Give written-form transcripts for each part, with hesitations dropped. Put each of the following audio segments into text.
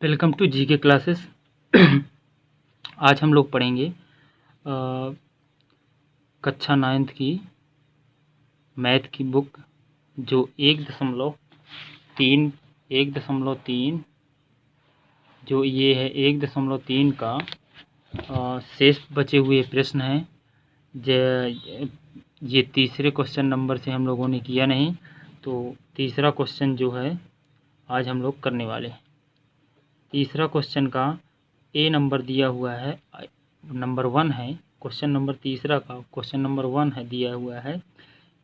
Welcome to GK classes. आज हम लोग पढ़ेंगे कक्षा 9th की मैथ की बुक जो 1.3 जो ये है 1.3 का शेष बचे हुए प्रश्न हैं। ये तीसरे क्वेश्चन नंबर से हम लोगों ने किया नहीं, तो तीसरा क्वेश्चन जो है आज हम लोग करने वाले हैं। तीसरा क्वेश्चन का ए नंबर दिया हुआ है, नंबर 1 है। क्वेश्चन नंबर तीसरा का क्वेश्चन नंबर 1 है दिया हुआ है।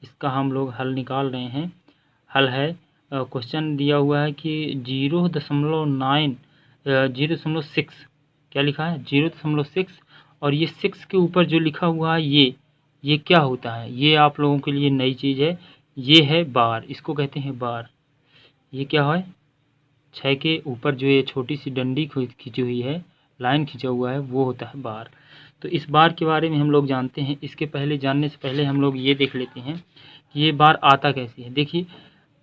इसका हम लोग हल निकाल रहे हैं। हल है, क्वेश्चन दिया हुआ है कि 0.6 क्या लिखा है 0.6, और ये 6 के ऊपर जो लिखा हुआ है ये क्या होता है, ये आप लोगों के लिए नई चीज़ है। ये है बार, इसको कहते हैं बार। ये क्या है, 6 के ऊपर जो ये छोटी सी डंडी खींची हुई है, लाइन खींचा हुआ है, वो होता है बार। तो इस बार के बारे में हम लोग जानते हैं। इसके पहले जानने से पहले हम लोग ये देख लेते हैं कि ये बार आता कैसे है। देखिए,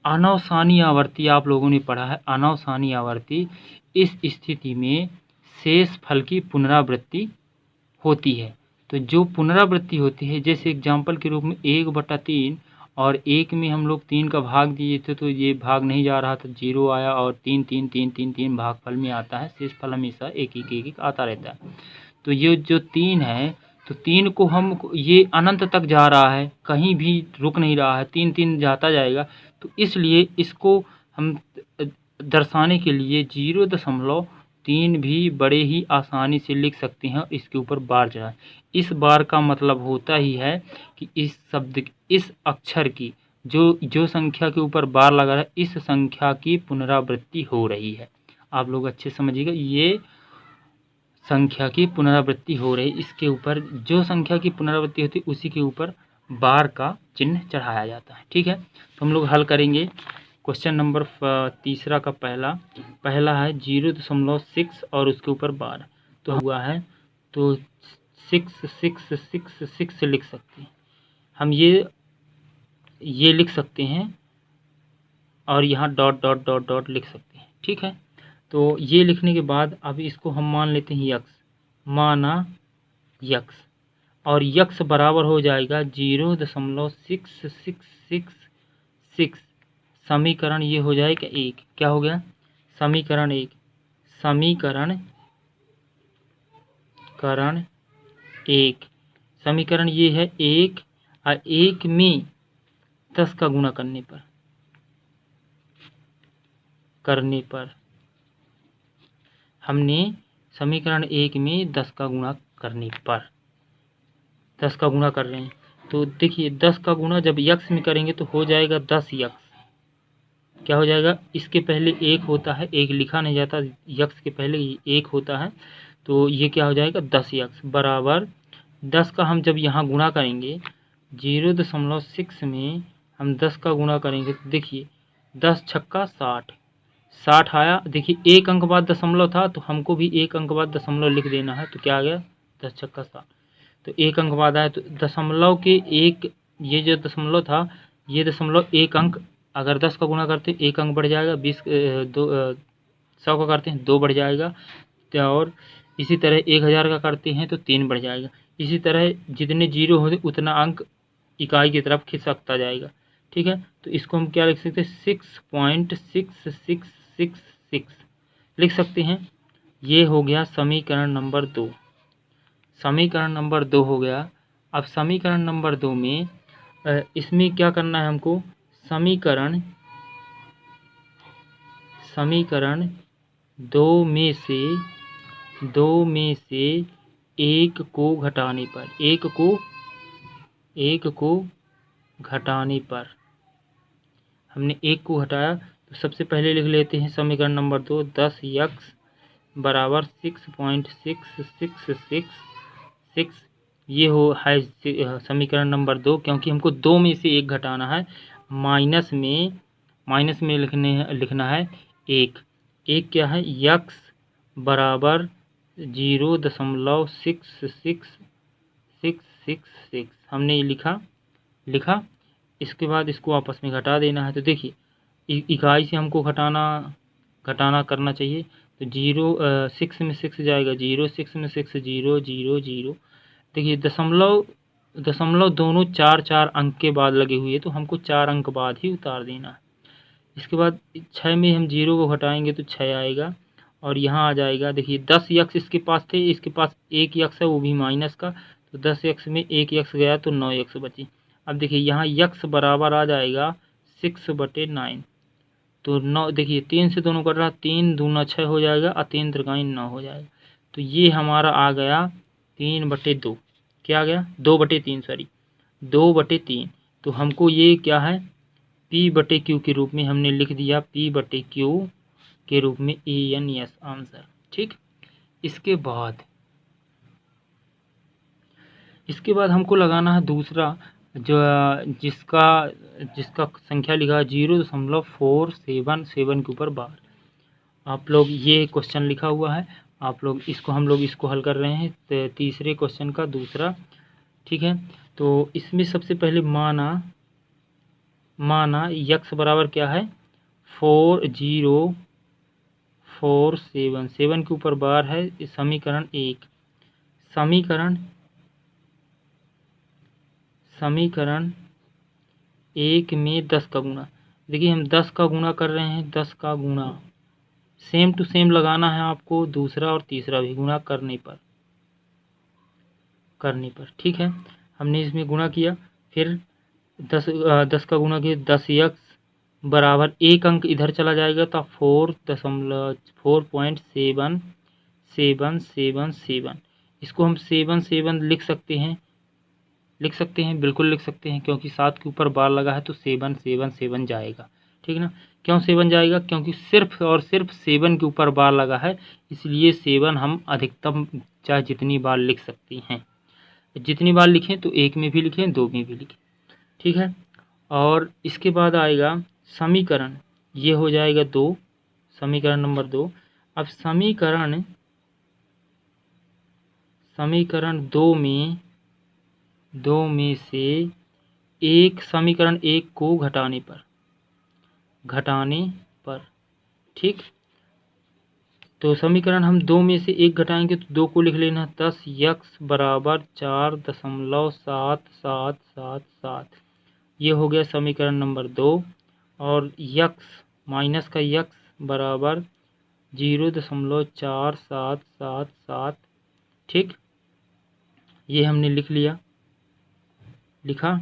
अनवसानी आवर्ती आप लोगों ने पढ़ा है। अनवसानी आवर्ती, इस स्थिति में शेष फल की पुनरावृत्ति होती है। तो जो पुनरावृत्ति होती है, जैसे एग्जाम्पल के रूप में 1/3 और 1 में हम लोग 3 का भाग दिए थे, तो ये भाग नहीं जा रहा था, 0 आया, और 3 3 3 3 3 भागफल में आता है। शेष फल हमेशा एक एक आता रहता है। तो ये जो 3 है, तो 3 को हम, ये अनंत तक जा रहा है, कहीं भी रुक नहीं रहा है, 3 3 जाता जाएगा। तो इसलिए इसको हम दर्शाने के लिए 0.3 भी बड़े ही आसानी से लिख सकते हैं। इसके ऊपर बार चढ़ा, इस बार का मतलब होता ही है कि इस शब्द, इस अक्षर की जो संख्या के ऊपर बार लगा है, इस संख्या की पुनरावृत्ति हो रही है। आप लोग अच्छे समझिएगा, ये संख्या की पुनरावृत्ति हो रही है। इसके ऊपर जो संख्या की पुनरावृत्ति होती है, उसी के ऊपर बार का चिन्ह चढ़ाया जाता है। ठीक है, तो हम लोग हल करेंगे। क्वेश्चन नंबर तीसरा का पहला है 0.6 और उसके ऊपर बार तो हुआ है, तो 6 6 6 6 लिख सकते हैं हम। ये लिख सकते हैं, और यहाँ डॉट डॉट डॉट डॉट लिख सकते हैं। ठीक है, तो ये लिखने के बाद अब इसको हम मान लेते हैं यक्स, माना यक्स, और यक्स बराबर हो जाएगा 0.666। समीकरण ये हो जाएगा 1। क्या हो गया, समीकरण 1, समीकरण 1 ये है 1, और 1 में 10 का गुणा करने पर हमने समीकरण 1 में 10 का गुणा करने पर 10 का गुणा कर रहे हैं। तो देखिए, 10 का गुणा जब यक्स में करेंगे तो हो जाएगा 10 यक्स। क्या हो जाएगा, इसके पहले 1 होता है, 1 लिखा नहीं जाता, यक्स के पहले 1 होता है, तो ये क्या हो जाएगा 10 यक्स बराबर 10 का हम जब यहाँ गुणा करेंगे 0.6 में हम 10 का गुणा करेंगे, तो देखिए 10 छक्का 60 आया। देखिए 1 अंक बाद दशमलव था, तो हमको भी 1 अंक बाद दशमलव लिख देना है। तो क्या आ गया, 10 छक्का 60, तो 1 अंक बाद आया। तो दशमलव के एक, ये जो दशमलव था, ये दशमलव 1 अंक, अगर 10 का गुणा करते 1 अंक बढ़ जाएगा, 100 का करते हैं 2 बढ़ जाएगा, और इसी तरह 1000 का करते हैं तो 3 बढ़ जाएगा। इसी तरह जितने जीरो होते उतना अंक इकाई की तरफ खिसकता जाएगा। ठीक है, तो इसको हम क्या लिख सकते हैं, 6.6666 लिख सकते हैं। ये हो गया समीकरण नंबर 2। समीकरण नंबर 2 हो गया। अब समीकरण नंबर 2 में इसमें क्या करना है हमको, समीकरण 2 में से 1 को घटाने पर, 1 को घटाने पर, हमने 1 को घटाया, तो सबसे पहले लिख लेते हैं समीकरण नंबर 2, 10 यक्स बराबर 6.6666। ये हो है समीकरण नंबर 2, क्योंकि हमको 2 में से 1 घटाना है। माइनस में लिखना है 1 क्या है, यक्स बराबर 0.66666 हमने ये लिखा। इसके बाद इसको आपस में घटा देना है। तो देखिए, इकाई से हमको घटाना करना चाहिए, तो 6 में 6 जाएगा 0, 6 में 6 0 0 0। देखिए दशमलव दोनों 4 अंक के बाद लगे हुए, तो हमको 4 अंक बाद ही उतार देना है। इसके बाद 6 में हम 0 को घटाएंगे तो 6 आएगा, और यहाँ आ जाएगा। देखिए 10 यक्स इसके पास थे, इसके पास 1 यक्स है वो भी माइनस का, तो 10 यक्स में 1 यक्स गया तो 9 यक्स बची। अब देखिए यहाँ यक्स बराबर आ जाएगा 6/9। तो 9, देखिए 3 से दोनों कट रहा, 3 दूना 6 हो जाएगा और 3 त्रिकाई 9 हो जाएगा। तो ये हमारा आ गया 3/2। क्या आ गया? 2/3, सॉरी 2/3। तो हमको ये क्या है, P/Q के रूप में हमने लिख दिया, P/Q के रूप में ANS आंसर। ठीक। इसके बाद हमको लगाना है दूसरा, जो जिसका संख्या लिखा है 0.477 के ऊपर बार। आप लोग ये क्वेश्चन लिखा हुआ है, आप लोग हम लोग इसको हल कर रहे हैं, तीसरे क्वेश्चन का दूसरा। ठीक है। तो इसमें सबसे पहले माना यक्स बराबर क्या है 4047 के ऊपर बार है। समीकरण 1, समीकरण 1 में 10 का गुणा। देखिए हम 10 का गुणा कर रहे हैं, 10 का गुणा सेम टू सेम लगाना है आपको, दूसरा और तीसरा भी गुणा करने पर। ठीक है। हमने इसमें गुणा किया, फिर 10 का गुणा किया, 10 यक्स बराबर 1 अंक इधर चला जाएगा तो 4.777। इसको हम 7 लिख सकते हैं, बिल्कुल लिख सकते हैं, क्योंकि 7 के ऊपर बार लगा है तो 7 जाएगा। ठीक है ना। क्यों 7 जाएगा? क्योंकि सिर्फ और सिर्फ 7 के ऊपर बार लगा है, इसलिए 7 हम अधिकतम चाहे जितनी बार लिख सकते हैं। जितनी बार लिखें तो 1 में भी लिखें, 2 में भी लिखें। ठीक है। और इसके बाद आएगा समीकरण, ये हो जाएगा 2, समीकरण नंबर 2। अब समीकरण 2 में से एक, समीकरण 1 को घटाने पर। ठीक। तो समीकरण हम 2 में से 1 घटाएंगे तो 2 को लिख लेना, 10 यक्स बराबर 4.7777। ये हो गया समीकरण नंबर 2। और यक्स माइनस का यक्स बराबर 0.4777। ठीक। ये हमने लिखा।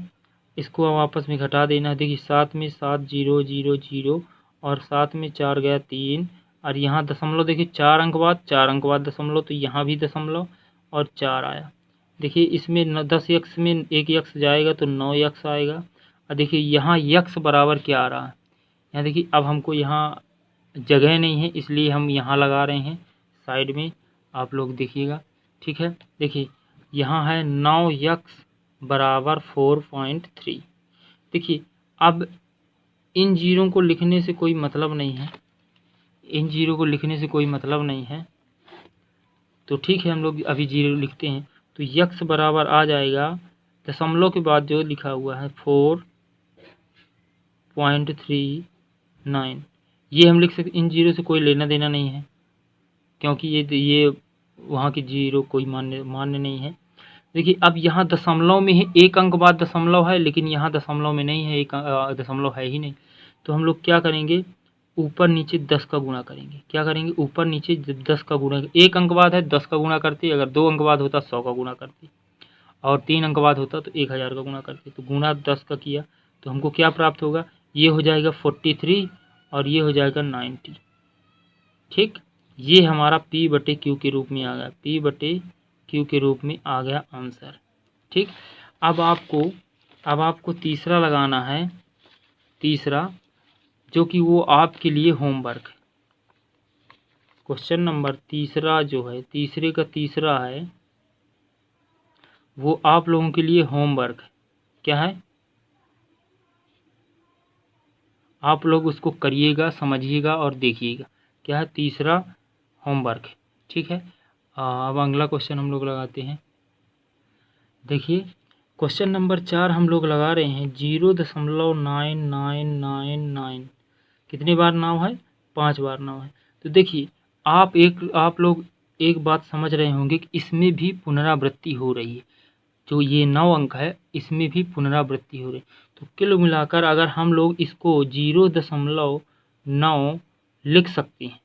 इसको अब आपस में घटा देना। देखिए 7 में 7 0 0 0 और 7 में 4 गया 3, और यहाँ दशमलव देखिए 4 अंक बाद दशमलव, तो यहाँ भी दशमलव और 4 आया। देखिए इसमें 10 यक्स में 1 यक्स जाएगा तो 9 यक्स आएगा। और देखिए यहाँ यक्स बराबर क्या आ रहा है, यहाँ देखिए अब हमको यहाँ जगह नहीं है, इसलिए हम यहाँ लगा रहे हैं साइड में, आप लोग देखिएगा। ठीक है। देखिए यहाँ है 9 यक्स बराबर 4.3। देखिए अब इन जीरो को लिखने से कोई मतलब नहीं है, तो ठीक है हम लोग अभी 0 लिखते हैं। तो यक्स बराबर आ जाएगा, दशमलव के बाद जो लिखा हुआ है 4.39, ये हम लिख सकते। इन 0 से कोई लेना देना नहीं है, क्योंकि ये वहाँ की 0 कोई मान्य नहीं है। देखिए अब यहाँ दशमलव में है, 1 अंक बाद दशमलव है, लेकिन यहाँ दशमलव में नहीं है, एक दशमलव है ही नहीं। तो हम लोग क्या करेंगे, ऊपर नीचे 10 का गुणा करेंगे। क्या करेंगे, ऊपर नीचे 10 का गुणा। 1 अंक बाद है 10 का गुणा करते, अगर 2 अंक बाद होता 100 का गुणा करते, और 3 अंक बाद होता तो 1000 का गुणा करते। तो गुणा 10 का किया तो हमको क्या प्राप्त होगा, ये हो जाएगा 43 और ये हो जाएगा 90। ठीक। ये हमारा P/Q के रूप में आ गया, P/Q के रूप में आ गया आंसर। ठीक। अब आपको तीसरा लगाना है, जो कि वो आपके लिए होमवर्क है। क्वेश्चन नंबर तीसरा जो है, तीसरे का तीसरा है, वो आप लोगों के लिए होमवर्क है। क्या है, आप लोग उसको करिएगा, समझिएगा और देखिएगा। क्या है, तीसरा होमवर्क है। ठीक है। अब अगला क्वेश्चन हम लोग लगाते हैं। देखिए क्वेश्चन नंबर 4 हम लोग लगा रहे हैं 0.9999। कितनी बार 9 है, 5 बार 9 है। तो देखिए आप लोग एक बात समझ रहे होंगे कि इसमें भी पुनरावृत्ति हो रही है। जो ये 9 अंक है इसमें भी पुनरावृत्ति हो रही है। तो कुल मिलाकर अगर हम लोग इसको 0.9 लिख सकते हैं,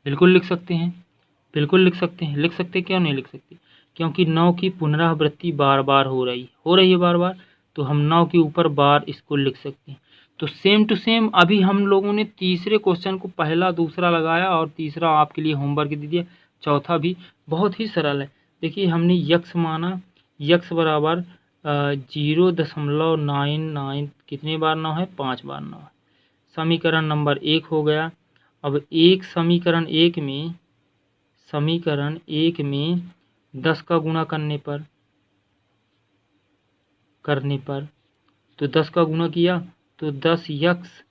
बिल्कुल लिख सकते हैं, बिल्कुल लिख सकते हैं। लिख सकते, क्यों नहीं लिख सकते? क्योंकि 9 की पुनरावृत्ति बार बार हो रही है बार बार, तो हम 9 के ऊपर बार इसको लिख सकते हैं। तो सेम टू सेम अभी हम लोगों ने तीसरे क्वेश्चन को पहला दूसरा लगाया और तीसरा आपके लिए होमवर्क दे दिया, चौथा भी बहुत ही सरल है। देखिए हमने यक्स माना, यक्स बराबर 0.99 कितने बार 9 है? 5 बार 9 है। समीकरण नंबर 1 हो गया। अब समीकरण एक में 10 का गुणा करने पर तो 10 का गुणा किया तो 10 यक्स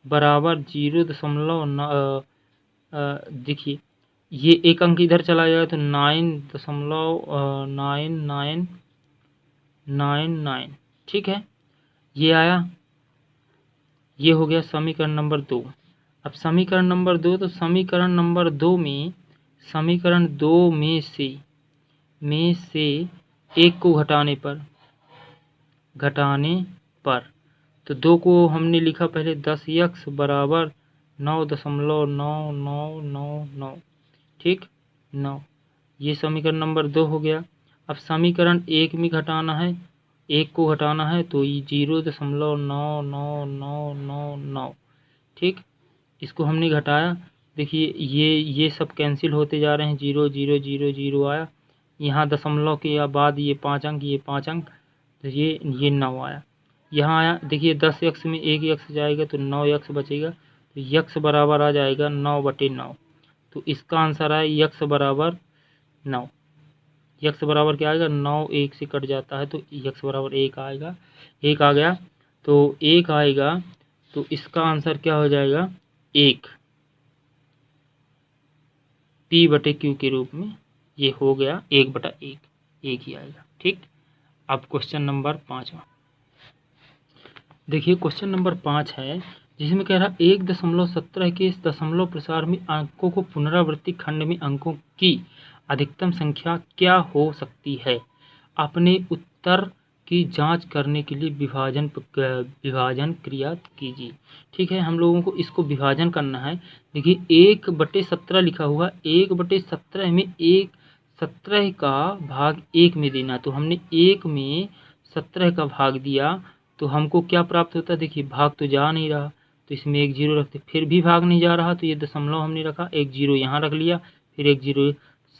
बराबर 0.9 देखिए ये एक अंक इधर चला जाएगा तो 9.9999, ठीक है, ये आया। ये हो गया समीकरण नंबर 2। अब समीकरण नंबर 2, तो समीकरण नंबर 2 में से एक को घटाने पर तो 2 को हमने लिखा पहले 10 यक्स बराबर 9.9999, ठीक, 9। ये समीकरण नंबर 2 हो गया। अब समीकरण 1 में घटाना है, 1 को घटाना है तो ये 0.99999, ठीक, इसको हमने घटाया। देखिए ये सब कैंसिल होते जा रहे हैं, 0 0 0 0 आया। यहाँ दशमलव के बाद ये 5 अंक, तो ये 9 आया। यहाँ आया, देखिए 10 यक्स में 1 यक्स जाएगा तो 9 यक्स बचेगा, तो यक्स बराबर आ जाएगा 9/9। तो इसका आंसर है यक्स बराबर 9। यक्स बराबर क्या आएगा? 9 1 से कट जाता है तो यक्स बराबर 1 आएगा। 1 आ गया, तो 1 आएगा तो इसका आंसर क्या हो जाएगा? 1 P/Q के रूप में ये हो गया 1/1, 1 ही आएगा, ठीक। अब क्वेश्चन नंबर 5। देखिए क्वेश्चन नंबर 5 है जिसमें कह रहा 1.17 के इस दशमलव प्रसार में अंकों को पुनरावृत्ति खंड में अंकों की अधिकतम संख्या क्या हो सकती है? अपने उत्तर की जांच करने के लिए विभाजन क्रिया कीजिए। ठीक है, हम लोगों को इसको विभाजन करना है। देखिए 1/17 लिखा हुआ, 1/17 में 17 का भाग 1 में देना, तो हमने 1 में 17 का भाग दिया तो हमको क्या प्राप्त होता है? देखिए भाग तो जा नहीं रहा तो इसमें 1 0 रखते, फिर भी भाग नहीं जा रहा तो ये दशमलव हमने रखा, 1 0 यहाँ रख लिया, फिर 1 0।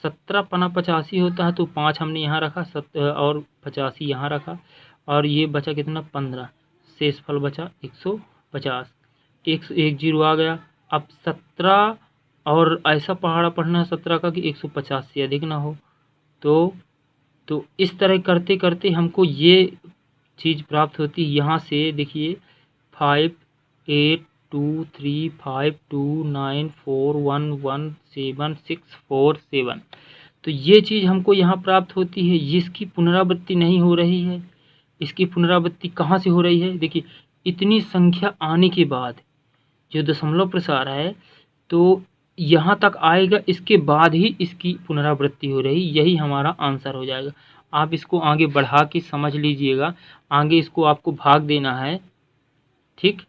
17 पना 85 होता है तो 5 हमने यहाँ रखा, और 85 यहाँ रखा, और ये बचा कितना? 15। शेषफल बचा 150। 1 0 आ गया। अब 17 और ऐसा पहाड़ा पढ़ना है 17 का कि 150 से अधिक ना हो, तो इस तरह करते करते हमको ये चीज़ प्राप्त होती है। यहाँ से देखिए 5 8 2 3 5 2 9 4 1 1 7 6 4 7, तो ये चीज़ हमको यहाँ प्राप्त होती है। जिसकी पुनरावृत्ति नहीं हो रही है, इसकी पुनरावृत्ति कहाँ से हो रही है? देखिए इतनी संख्या आने के बाद जो दशमलव प्रसार है तो यहाँ तक आएगा, इसके बाद ही इसकी पुनरावृत्ति हो रही, यही हमारा आंसर हो जाएगा। आप इसको आगे बढ़ा के समझ लीजिएगा, आगे इसको आपको भाग देना है, ठीक,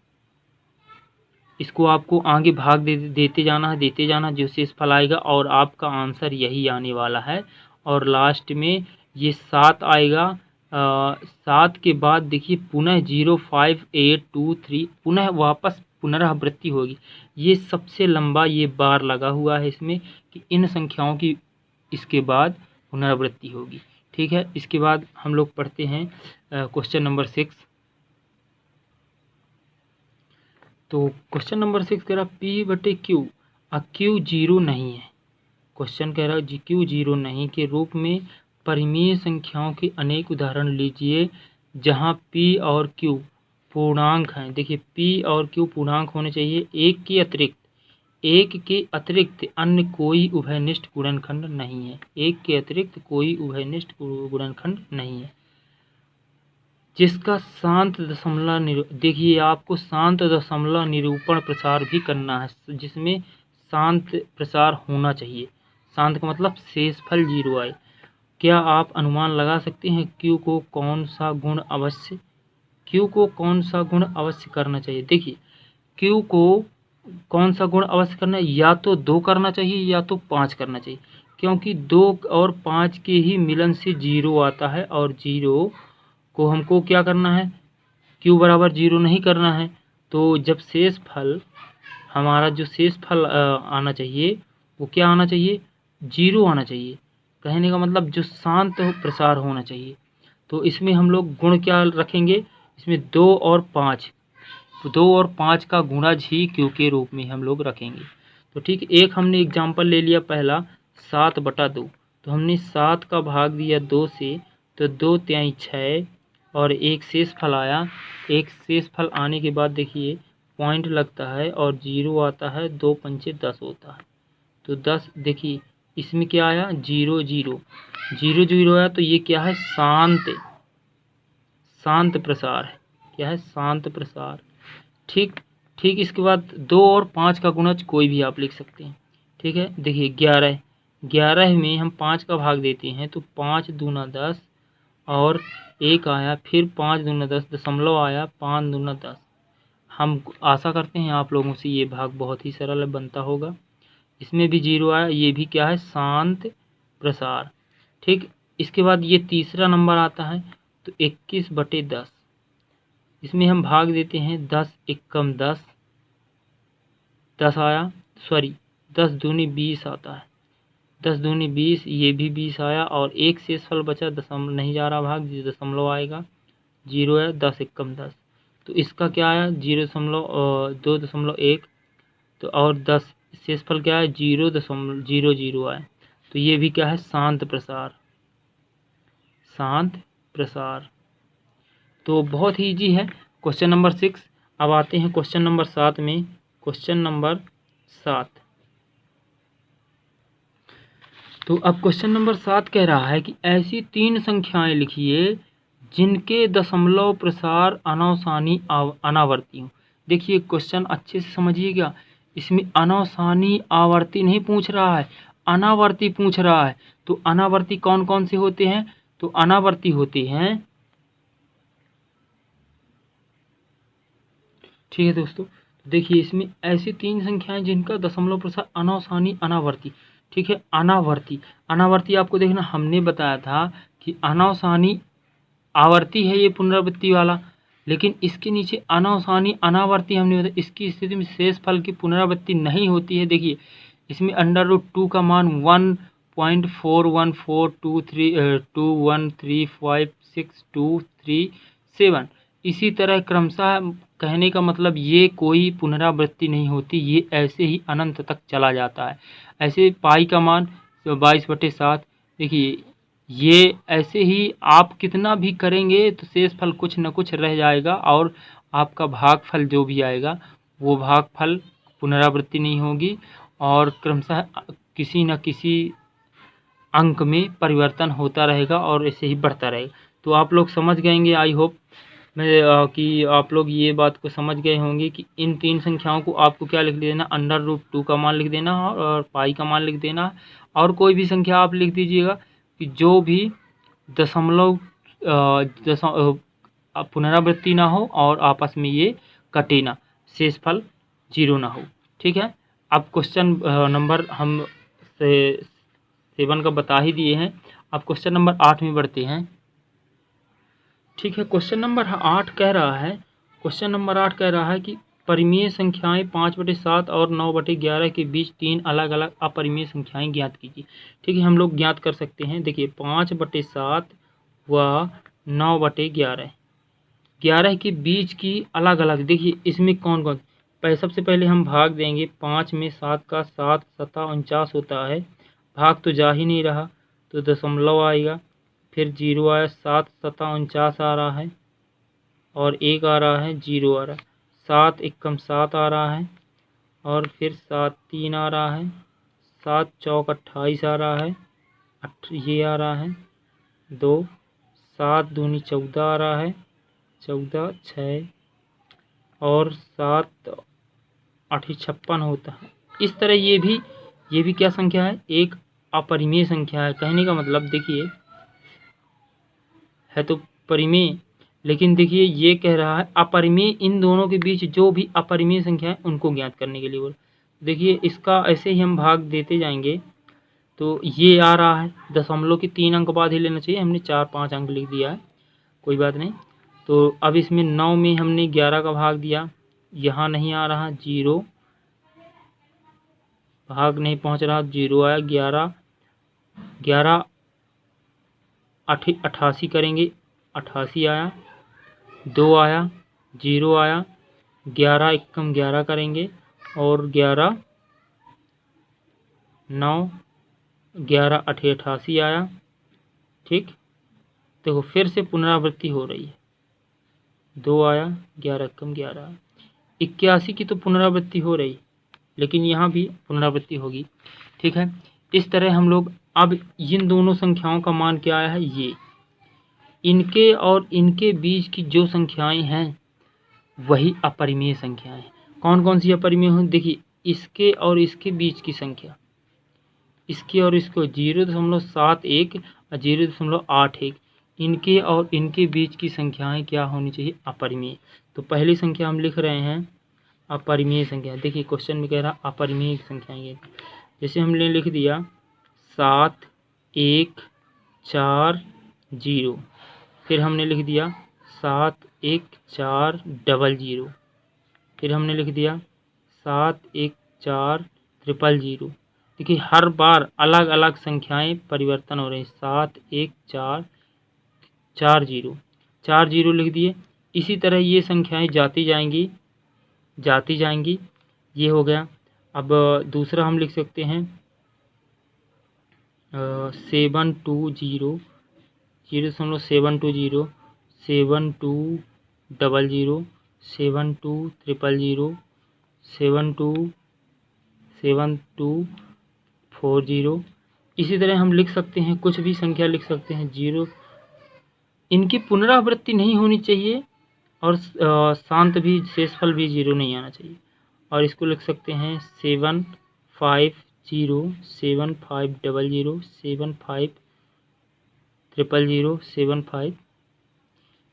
इसको आपको आगे भाग देते जाना, जो शेषफल आएगा और आपका आंसर यही आने वाला है। और लास्ट में ये 7 आएगा। 7 के बाद देखिए पुनः 0 5 8 2 3 पुनः वापस पुनरावृत्ति होगी। ये सबसे लंबा ये बार लगा हुआ है इसमें कि इन संख्याओं की इसके बाद पुनरावृत्ति होगी। ठीक है, इसके बाद हम लोग पढ़ते हैं क्वेश्चन नंबर 6। तो क्वेश्चन नंबर 6 कह रहा P/Q Q 0 नहीं है। क्वेश्चन कह रहा है Q 0 नहीं के रूप में परिमेय संख्याओं के अनेक उदाहरण लीजिए जहां P और Q पूर्णांक हैं। देखिए P और Q पूर्णांक होने चाहिए, एक के अतिरिक्त अन्य कोई उभयनिष्ठ गुणनखंड नहीं है। एक के अतिरिक्त कोई उभयनिष्ठ गुणनखंड नहीं है जिसका शांत दशमलव देखिए आपको शांत दशमलव निरूपण प्रसार भी करना है, जिसमें शांत प्रसार होना चाहिए। शांत का मतलब शेषफल 0 आए। क्या आप अनुमान लगा सकते हैं Q को कौन सा गुण अवश्य करना चाहिए? देखिए, Q को कौन सा गुण अवश्य करना है, या तो 2 करना चाहिए या तो 5 करना चाहिए, क्योंकि 2 और 5 के ही मिलन से 0 आता है, और 0 को हमको क्या करना है, Q बराबर 0 नहीं करना है। तो जब शेषफल हमारा जो शेषफल आना चाहिए वो क्या आना चाहिए, 0 आना चाहिए। कहने का मतलब जो शांत प्रसार होना चाहिए। तो इसमें हम लोग गुण क्या रखेंगे, इसमें 2 और 5, 2 और 5 का गुणज ही Q के रूप में हम लोग रखेंगे। तो ठीक, एक हमने एग्जाम्पल ले लिया पहला 7/2, तो हमने 7 का भाग दिया 2 से, तो 2 तिहाई 6 और एक शेषफल आया। एक शेषफल आने के बाद देखिए पॉइंट लगता है और 0 आता है, 2 पंचे 10 होता है। तो 10 देखिए इसमें क्या आया, 0 0 0 0 आया, तो ये क्या है, शांत प्रसार है। क्या है, शांत प्रसार। ठीक ठीक, इसके बाद 2 और 5 का गुणज कोई भी आप लिख सकते हैं। ठीक है, देखिए 11 में हम 5 का भाग देते हैं तो 5 दूना 10 और 1 आया, फिर 5 दूना 10 दशमलव आया, 5 दूना 10। हम आशा करते हैं आप लोगों से ये भाग बहुत ही सरल बनता होगा। इसमें भी 0 आया, ये भी क्या है, शांत प्रसार। ठीक, इसके बाद ये तीसरा नंबर आता है, तो 21/10, इसमें हम भाग देते हैं 10 एकम 10, 10 आया, सॉरी 10 दूनी 20 आता है, 10 दूनी 20, ये भी 20 आया, और एक शेषफल बचा, दशमलव नहीं जा रहा भाग, दशमलव आएगा, 0 है, 10 एकम 10, तो इसका क्या आया, 2.1, तो और 10 शेषफल क्या है, 0.00 आए, तो ये भी क्या है, शांत प्रसार। तो बहुत ही ईजी है क्वेश्चन नंबर 6। अब आते हैं क्वेश्चन नंबर 7 में। क्वेश्चन नंबर 7, तो अब क्वेश्चन नंबर 7 कह रहा है कि ऐसी 3 संख्याएं लिखिए जिनके दशमलव प्रसार अनावसानी अनावर्ती हो। देखिए क्वेश्चन अच्छे से समझिएगा, इसमें अनावसानी आवर्ती नहीं पूछ रहा है, अनावर्ती पूछ रहा है। तो अनावर्ती कौन कौन से होते हैं, तो अनावर्ती होते हैं, ठीक है दोस्तों, देखिए इसमें ऐसी 3 संख्याएं जिनका दशमलव प्रसार अनावसानी अनावर्ती। ठीक है, अनावर्ती आपको देखना, हमने बताया था कि अनावसानी आवर्ती है ये पुनरावृत्ति वाला, लेकिन इसके नीचे अनावसानी अनावर्ती हमने बताया, इसकी स्थिति में शेषफल की पुनरावृत्ति नहीं होती है। देखिए इसमें √2 का मान 1.414231356237, इसी तरह क्रमशः, कहने का मतलब ये कोई पुनरावृत्ति नहीं होती, ये ऐसे ही अनंत तक चला जाता है। ऐसे पाई का मान 22/7, देखिए ये ऐसे ही आप कितना भी करेंगे तो शेषफल कुछ न कुछ रह जाएगा, और आपका भागफल जो भी आएगा वो भागफल पुनरावृत्ति नहीं होगी, और क्रमशः किसी न किसी अंक में परिवर्तन होता रहेगा और ऐसे ही बढ़ता रहेगा। तो आप लोग समझ गएंगे, आई होप मैं कि आप लोग ये बात को समझ गए होंगे कि इन 3 संख्याओं को आपको क्या लिख देना, √2 का मान लिख देना और पाई का मान लिख देना, और कोई भी संख्या आप लिख दीजिएगा कि जो भी दशमलव पुनरावृत्ति ना हो और आपस में ये कटे ना, शेषफल 0 ना हो। ठीक है, अब क्वेश्चन नंबर हम 7 का बता ही दिए हैं, अब क्वेश्चन नंबर 8 में बढ़ते हैं। ठीक है, क्वेश्चन नंबर 8 कह रहा है कि परिमेय संख्याएं 5/7 और 9/11 के बीच 3 अलग अलग अपरिमेय संख्याएं ज्ञात कीजिए। ठीक है, हम लोग ज्ञात कर सकते हैं। देखिए 5/7 व 9/11, 11 के बीच की अलग अलग, देखिए इसमें कौन कौन, सबसे पहले हम भाग देंगे 5 में 7 का 7 7 49 होता है, भाग तो जा ही नहीं रहा, तो दशमलव आएगा, फिर 0 आया, 7 7 49 आ रहा है, और 1 आ रहा है, 0 आ रहा है, 7 एकम 7 आ रहा है, और फिर 7 3 आ रहा है, 7 चौक 28 आ रहा है, ये आ रहा है 2, 7 दूनी 14 आ रहा है, 14 6, और 7 8 56 होता है, इस तरह ये भी क्या संख्या है, एक अपरिमेय संख्या है। कहने का मतलब देखिए है तो परिमेय, लेकिन देखिए ये कह रहा है अपरिमेय, इन दोनों के बीच जो भी अपरिमेय संख्या है उनको ज्ञात करने के लिए बोल। देखिए इसका ऐसे ही हम भाग देते जाएंगे तो ये आ रहा है, दशमलव के 3 अंक बाद ही लेना चाहिए, हमने 4-5 अंक लिख दिया है, कोई बात नहीं। तो अब इसमें 9 में हमने 11 का भाग दिया, यहाँ नहीं आ रहा, 0 भाग नहीं पहुँच रहा, 0 आया। 11 88 करेंगे, 88 आया। 2 आया, 0 आया। 11 एकम 11 करेंगे और 11 9 11 88 आया। ठीक, देखो फिर से पुनरावृत्ति हो रही है। 2 आया, 11 एकम 11, 81 की तो पुनरावृत्ति हो रही, लेकिन यहाँ भी पुनरावृत्ति होगी। ठीक है, इस तरह हम लोग अब इन दोनों संख्याओं का मान क्या आया है, ये इनके और इनके बीच की जो संख्याएं हैं वही अपरिमेय संख्याएं। कौन कौन सी अपरिमेय हो, देखिए इसके और इसके बीच की संख्या, इसके और इसको 0.71 और 0.81, इनके और इनके बीच की संख्याएं क्या होनी चाहिए, अपरिमेय। तो पहली संख्या हम लिख रहे हैं अपरिमेय संख्या। देखिए क्वेश्चन में कह रहा अपरिमेय संख्याएं, जैसे हमने लिख दिया 7 1 4 0, फिर हमने लिख दिया 7 1 4 00, फिर हमने लिख दिया 7 1 4 000। देखिए हर बार अलग अलग संख्याएं परिवर्तन हो रही हैं। 7 1 4 4 0 लिख दिए। इसी तरह ये संख्याएं जाती जाएंगी। ये हो गया। अब दूसरा हम लिख सकते हैं 720 0.720 7200 7200 7240। इसी तरह हम लिख सकते हैं, कुछ भी संख्या लिख सकते हैं। 0, इनकी पुनरावृत्ति नहीं होनी चाहिए और शांत भी, शेषफल भी 0 नहीं आना चाहिए। और इसको लिख सकते हैं 750 7500 7500 75।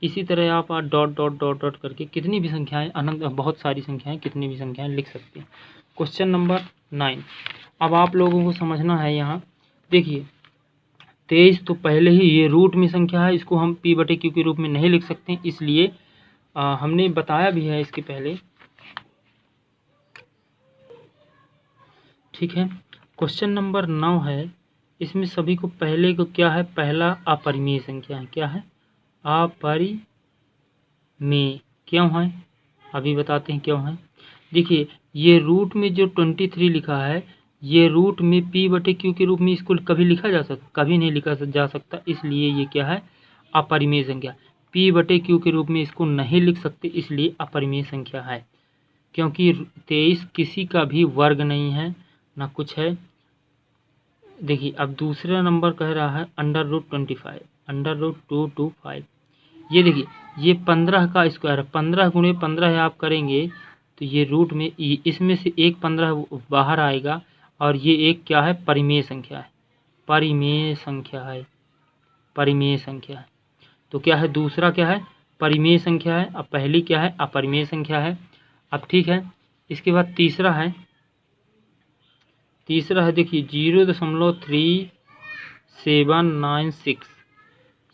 इसी तरह आप डॉट डॉट डॉट डॉट करके कितनी भी संख्याएं, अनंत बहुत सारी संख्याएं, कितनी भी संख्याएं लिख सकते हैं। क्वेश्चन नंबर 9, अब आप लोगों को समझना है। यहाँ देखिए 23 तो पहले ही ये रूट में संख्या है, इसको हम p/q के रूप में नहीं लिख सकते, इसलिए हमने बताया भी है इसके पहले। ठीक है, क्वेश्चन नंबर 9 है, इसमें सभी को पहले को क्या है, पहला अपरिमेय संख्या है। क्या है, अपरिमेय। क्यों है, अभी बताते हैं क्यों है। देखिए ये रूट में जो 23 लिखा है, ये रूट में p/q के रूप में इसको कभी लिखा जा सकता, कभी नहीं लिखा जा सकता, इसलिए ये क्या है, अपरिमेय संख्या। p/q के रूप में इसको नहीं लिख सकते, इसलिए अपरिमेय संख्या है। क्योंकि 23 किसी का भी वर्ग नहीं है, ना कुछ है। देखिए अब दूसरा नंबर कह रहा है √25 √225। ये देखिए ये 15 का स्क्वायर है, 15 गुणे 15 आप करेंगे तो ये रूट में इसमें से एक 15 बाहर आएगा, और ये एक क्या है, परिमेय संख्या है, परिमेय संख्या है, परिमेय संख्या है। तो क्या है, दूसरा क्या है, परिमेय संख्या है। अब पहली क्या है, अपरिमेय संख्या है। अब ठीक है, इसके बाद तीसरा है देखिए 0.3796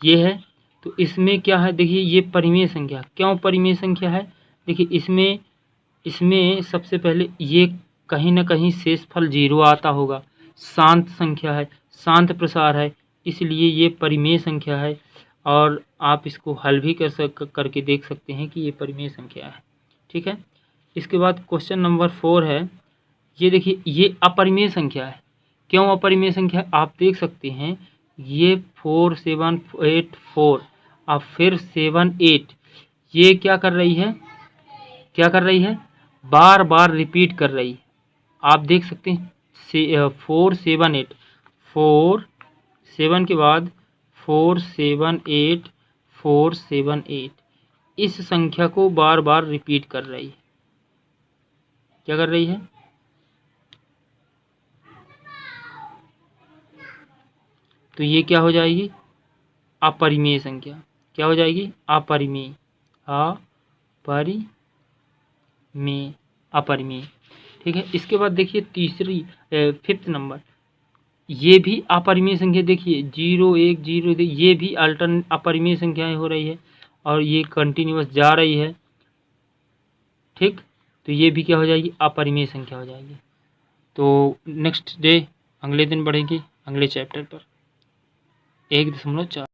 ये है। तो इसमें क्या है, देखिए ये परिमेय संख्या। क्यों परिमेय संख्या है, देखिए इसमें सबसे पहले ये कहीं ना कहीं शेषफल 0 आता होगा, शांत संख्या है, शांत प्रसार है, इसलिए ये परिमेय संख्या है। और आप इसको हल भी करके देख सकते हैं कि ये परिमेय संख्या है। ठीक है, इसके बाद क्वेश्चन नंबर 4 है, ये देखिए ये अपरिमेय संख्या है। क्यों अपरिमेय संख्या, आप देख सकते हैं ये 4784 और फिर 78, ये क्या कर रही है, बार बार रिपीट कर रही है। आप देख सकते हैं 478 4 7 के बाद 478 478, इस संख्या को बार बार रिपीट कर रही है। क्या कर रही है, तो ये क्या हो जाएगी, अपरिमेय संख्या। क्या हो जाएगी, अपरिमेय, अपरिमेय। ठीक है, इसके बाद देखिए तीसरी 5th नंबर, ये भी अपरिमेय संख्या। देखिए 0 1 0, ये भी अल्टरन अपरिमेय संख्याएं हो रही है और ये कंटिन्यूअस जा रही है। ठीक, तो ये भी क्या हो जाएगी, अपरिमेय संख्या हो जाएगी। तो नेक्स्ट डे अगले दिन बढ़ेगी अगले चैप्टर पर 1.4।